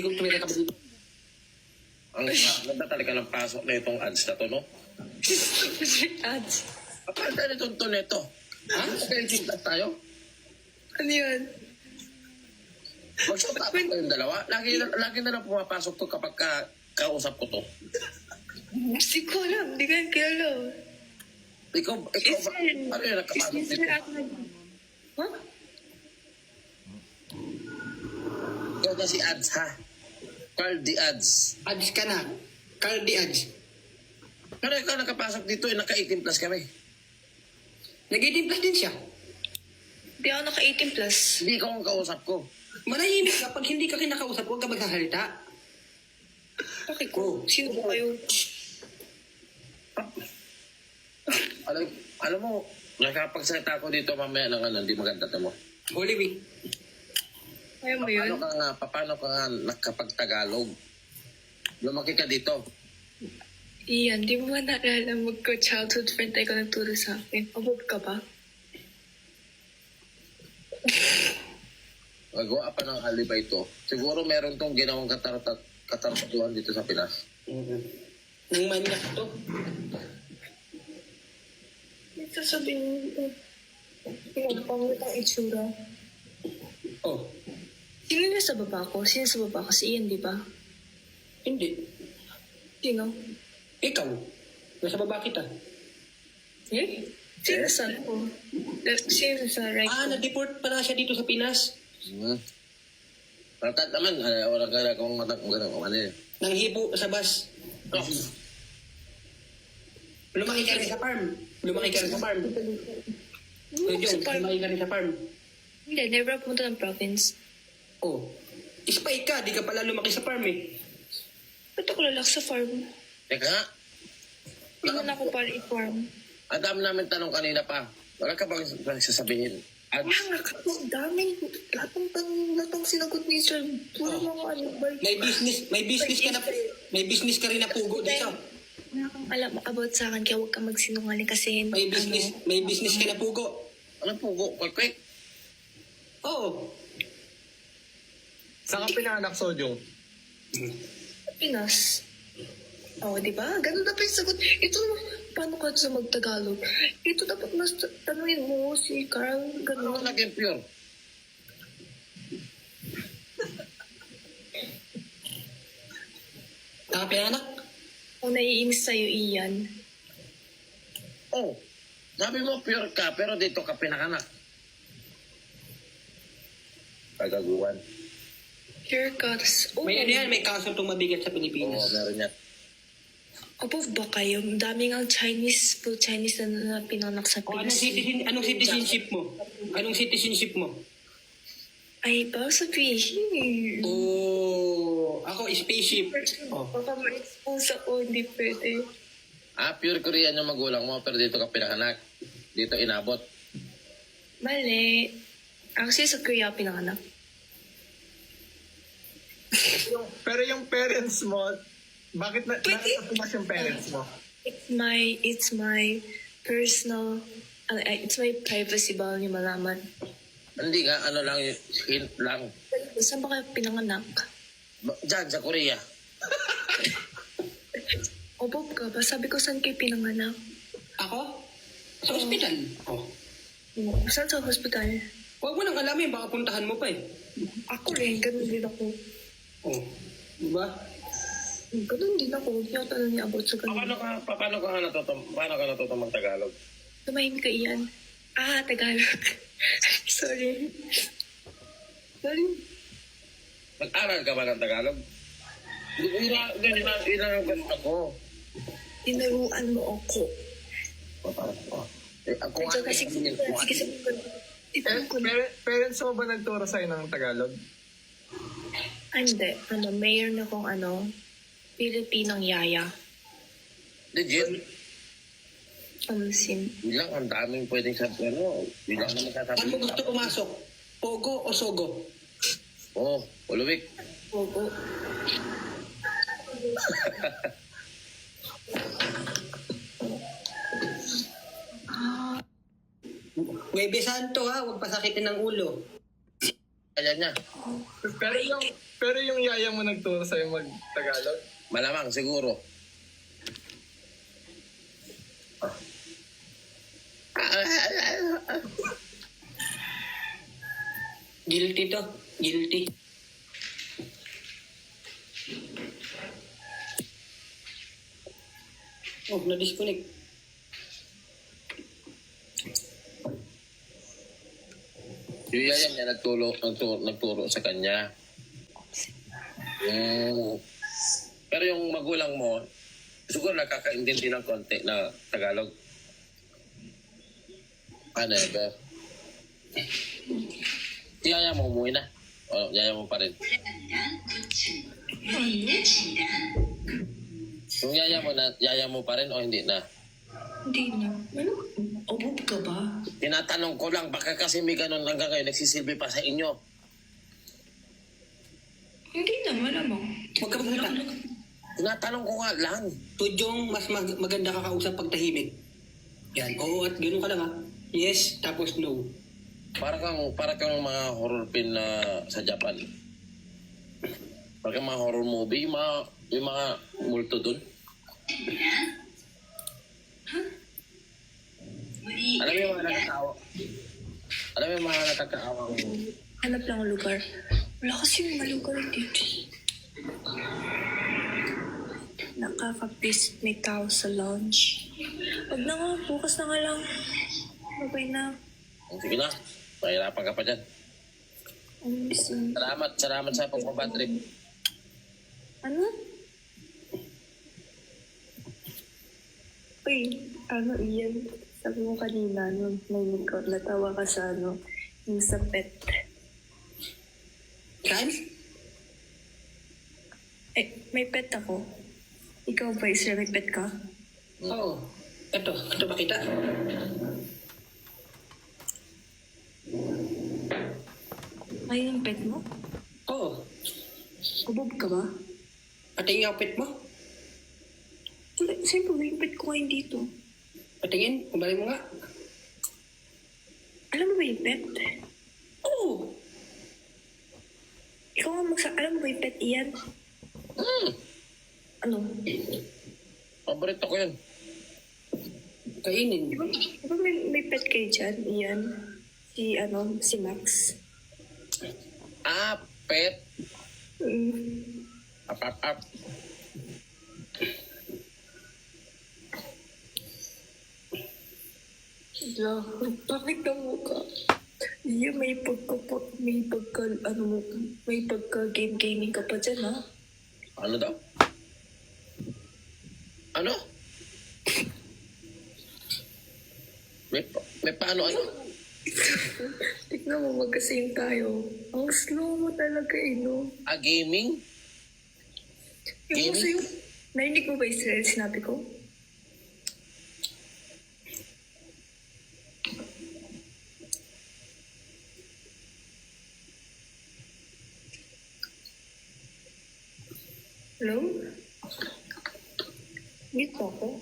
Kung tumira ka ba dito? Ang ganda talaga ng pasok na itong ads na to, no? Ads. Kapag tayo itong to neto. Ha? Kaya tayo? Ano yun? Magsuot ako kayong dalawa. Lagi na lang pumapasok to kapag kausap ko to. Hindi ko alam. Hindi ko yan kilala. Ikaw ba? Ano yun nakapasok dito? Ha? Ikaw na si Ads, ha? Carl the Ads. Ads ka na. Carl the Ads. Pero ikaw nakapasok dito, naka-18 plus kami. Nag-18 din siya. Hindi ako naka-18 plus. Hindi ikaw ang kausap ko. Manahimik ka. Pag hindi ka kinakausap, huwag ka magsasalita. Bakit ko? Sino ba kayo? Alam mo, nakapagsalita ako dito mamaya ng hindi maganda mo. Holy week. Kaya mo yun? Paano ka nga nakapag-Tagalog? Lumaki ka dito. Iyan, di mo ba naalala magka-childhood friend tayo ka nagturo sa akin? Abob ka ba? Magawa pa ng alibay to. Siguro meron tong ginawang kataratuhan dito sa Pinas. Nang manyak to. Ito sabihin mo, yung pangit ang itsura. Oh. Sino na sa baba ko? Sino sa baba ko? Si Ian, di ba? Hindi. Sino? Ikaw. Nasa baba kita. Eh? Sino sa ko? Sino sa right ko? Na-deport pala siya dito sa Pinas. Ratat naman, wala ka kung matak mo ganun. Ano yun? Nang hibo sa bus. Oh. Lumaki ka rin sa farm. Lumaki ka rin sa farm. Lumaki ka rin sa farm. Hindi, never ako punta ng province. Oh. Spy ka, di ka pala lumaki sa farm eh. Ba't ako lalak sa farm? Teka nga, Hindi na ako para i-farm. ang dami namin tanong kanina pa. Wala ka bang sasabihin? Kaya nga kapag dami, lahat ng sinagot ni Sir. Puro mga ano ba? May business ka rin na pugo dito. Wala kang alam about sa akin, kaya huwag kang magsinungaling kasi May business ka na pugo. Ano pugo? Quick. Oo. Saan ka pinaanak, Sodyong? Pinas. Oo, di ba? Ganun dapat yung sagot. Ito, paano ka sa magtagalog? Ito dapat mas tanungin mo si Carl. Ano Ganun. naging pure? Pinaanak? Kung naiinis sa'yo, Ian. Oh, sabi mo pure ka, pero dito ka pinakanak. Kagaguan. Haircuts. Oh, May ano yan, may kaso itong mabigat sa Oo, Pilipinas. meron yan. above ba kayo? Ang daming ang Chinese, full Chinese na pinanak sa O, Pinas. anong citizenship mo? Anong citizenship mo? Ay, baka sabihin. Oh, ako spaceship. Oh. Baka ma-expose ako, hindi pwede. Pure Korean yung magulang mo, pero dito ka pinakanak. Dito inabot. Mali. Actually, sa Korea pinanganak. Pero yung parents mo, bakit na Pinas yung parents mo? It's my personal, it's my privacy, bawal niyo malaman. Hindi nga, ano lang, hint lang. Saan ba kayo pinanganak? Diyan, sa Korea. O Bob ka ba? Sabi ko, saan kayo pinanganak? Ako? Sa ospital. Oh. Saan sa hospital? Huwag mo nang alamin, baka puntahan mo pa eh. Ako rin, ganun din ako. Oh. Diba? Ganun din ako. Huwag niyo tanong niya about sa ganun. Paano ka natuto mag-Tagalog? Tumahimik ka iyan. Tagalog. Sorry. Nag-aral ka ba ng Tagalog? Ilan ang gusto ko. Tinuruan mo ako. Ako nga, Sige, Parents mo ba nagturo sa'yo ng Tagalog? Hindi. Mayor na kong Pilipinong yaya. legit. Sim. Bilang ang daming pwedeng sabi, bilang naman Saan sasabi. mo gusto pumasok? Pogo o Sogo? Oo, Ulubik. Ogo. Huwebe Santo ha, huwag pasakitin ng ulo. Kaya niya. Pero yung Pero yung yaya mo nagturo sa'yo mag-Tagalog? Malamang, siguro. Guilty to. Guilty. Oh, na-disconnect. Yung yaya niya nagturo sa kanya. Pero yung magulang mo, siguro nakakaintindi ng konti na Tagalog. Ano ba? Yaya mo umuwi na? O, yaya mo pa rin? Yung yaya mo pa rin o hindi na? Hindi na. Ano? Obob ka ba? Tinatanong ko lang, baka kasi may ganun hanggang ngayon nagsisilbi pa sa inyo. Hindi na, malamang. Huwag ka pumunta. Tinatanong ko nga lang. Tudyong mas maganda ka kausap pag tahimik. Yan. Oo, at gano'n ka lang ha. Yes, tapos no. Para kang mga horror film na sa Japan. Para kang mga horror movie, yung mga multo dun. Alam mo yung mga nakakaawa? Alam mo yung mga nakakaawa? Hanap lang ang lugar. Wala kasi yung lugar dito. Nakaka-pissed may tao sa lounge. Wag na nga, bukas na nga lang. Babay na. Sige na, mahirapan ka pa dyan. Missing. Salamat sa pagpapatrip. Ano? Uy, ano iyan? Sabi mo kanina, nung nainig ko, natawa ka sa yung sa pet. Saan? May pet ako. Ikaw ba, Israel, may pet ka? Oo. Ito pakita. Ay, yung pet mo? Oo. Kubob ka ba? Patingin yung pet mo. Wala, siyempre, yung pet ko ngayon dito. Patingin. Kumbali mo nga. Alam mo ba yung pet? Oo. Ikaw nga alam mo ba yung pet iyan? Ano? Paborito ko yun. Kainin. Di ba may pet kayo dyan? Iyan. Si Max. Pet. Mm. Up. Bakit na mukha? Iya, may pagka-gaming ka pa dyan, ha? Ano daw? Ano? May paano ano? Tignan mo, magkasing tayo. Ang slow mo talaga, no? Gaming? Yung Gaming? sa'yo, narinig mo ba Israel, sinabi ko? Hello? Dito ako.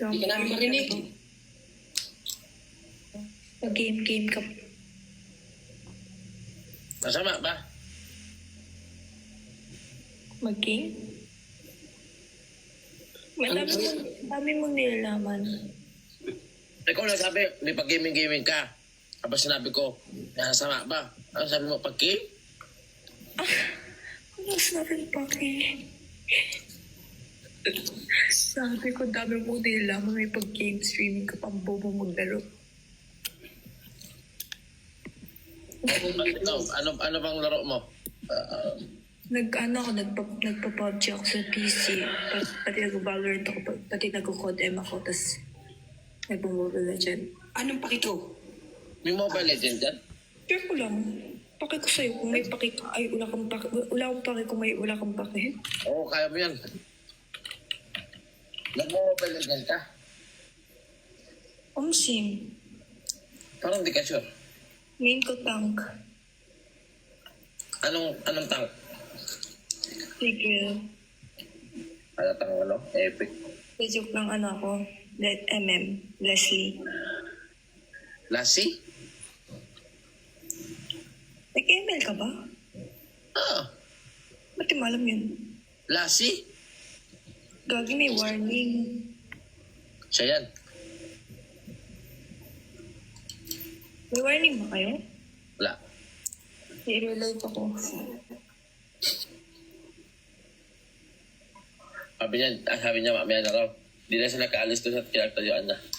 Hindi ka namin marinig. Mag-game ka. Masama ba? Mag-game? Dami mo nilalaman. Ikaw na sabi, may pag-gaming ka. Tapos sinabi ko, nasama ba? Ano sabi mo, pag-game? Ano sabi pa Sabi ko, dami mo nilalaman. May pag-game streaming ka pang bobo maglaro. Ito, ano bang laro mo? Nagpa-PUBG ako sa PC. Pati nag-Valorant ako, pati nag-COD-M ako, tapos nag-Mobile Legend. Anong pakito? May Mobile Legend dyan? Share ko lang. Paki ko sa'yo kung may paki ka. Ay, wala akong paki kung may wala kang paki. Oo, kaya mo yan. Nag-Mobile Legend ka? Sim. Parang di ka sure. Main ko tank. Anong tank? Sige. Halatang epic. Joke lang ako. Leslie. Lassie? Nag-email ka ba? Ah, Ba't di mo alam yun? Lassie? Gagi, may warning. Siya yan. May warning ba kayo? Wala. I-relive ako. Sabi niya mamaya na raw. Di na siya nakaalis doon sa kinagtayuan na.